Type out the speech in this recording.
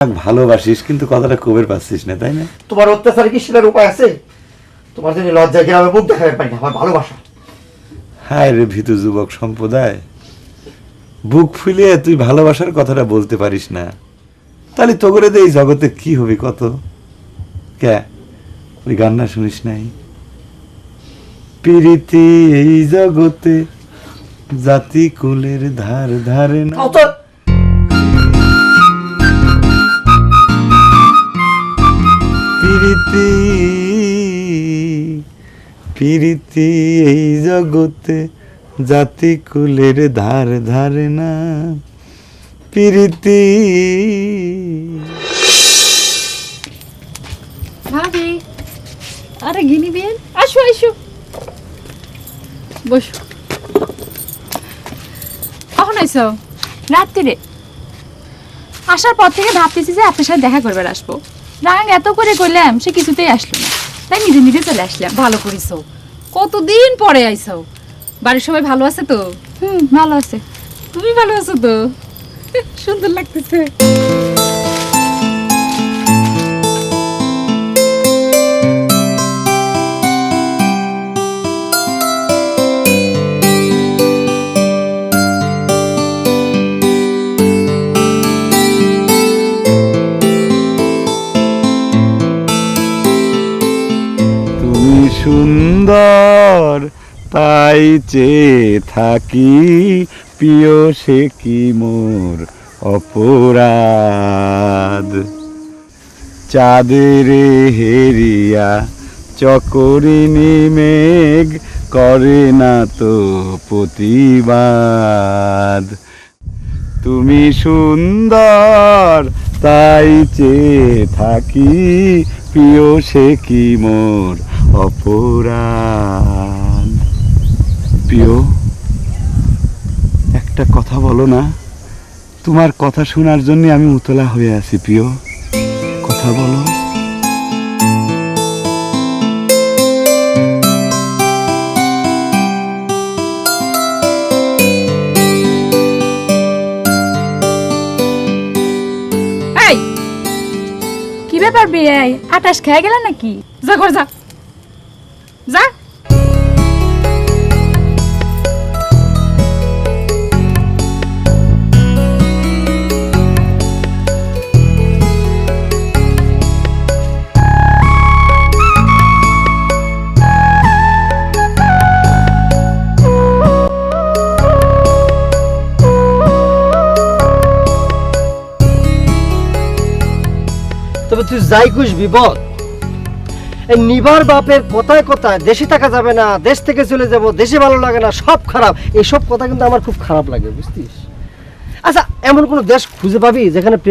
ভালোবাসিস কিন্তু কথাটা কবের পাচ্ছিস না, তাই না? তোমার অত্যাচারে কি সেটার উপায় আছে? তোমার জন্য লজ্জা গ্রামে মুখ দেখাতে পারি না, আমার ভালোবাসা। হায় রে ভীতু যুবক সম্প্রদায়, বুক ফুলিয়ে তুই ভালোবাসার কথাটা বলতে পারিস না, তাহলে তো করে এই জগতে কি হবে কত? কে ওই গান্না শুনিস নাই? প্রীতি এই জগতে জাতি কুলের ধার ধারে না। প্রীতি প্রীতি এই জগতে জাতি কুলের ধার ধারে না। প্রীতি ভাবি, আরে গিনি বেন, আসো আসো, বসো। কখন আইছো? রাত্রিরে। আসার পর থেকে ভাবতেছি যে আপনার সাথে দেখা করবার আসবো। রাঙ এত করে কইলাম, সে কিছুতেই আসলো না, তাই নিজে নিজে চলে আসলাম। ভালো করিছো, কতদিন পরে আইছো। বাড়ির সবাই ভালো আছে তো? ভালো আছে। তুমি ভালো আছো তো? সুন্দর লাগতেছে। সুন্দর তাই চেয়ে থাকি, প্রিয় সে কি মোর অপরাধ। চাঁদের হেরিয়া চকরিনী মেঘ করে না তো প্রতিবাদ। তুমি সুন্দর তাই চেয়ে থাকি, প্রিয় সে কি মোর অপরাধ। প্রিয়, একটা কথা বলো না, তোমার কথা শোনার জন্য আমি উতলা হয়ে আছি। প্রিয়, কথা বলো। কি ব্যাপার বিয়ে? আটাশ খেয়ে গেল নাকি? যা ঘর যা, যা। তবে তুই যাই কুস বিপদ, এই নিবার বাপের কথায় কথায় দেশে থাকা যাবে না, দেশ থেকে চলে যাব, দেশে ভালো লাগে না, সব খারাপ, এইসব কথা কিন্তু আমার খুব খারাপ লাগে, বুঝতিস? আচ্ছা, এমন কোনো দেশ খুঁজে পাবি যেখানে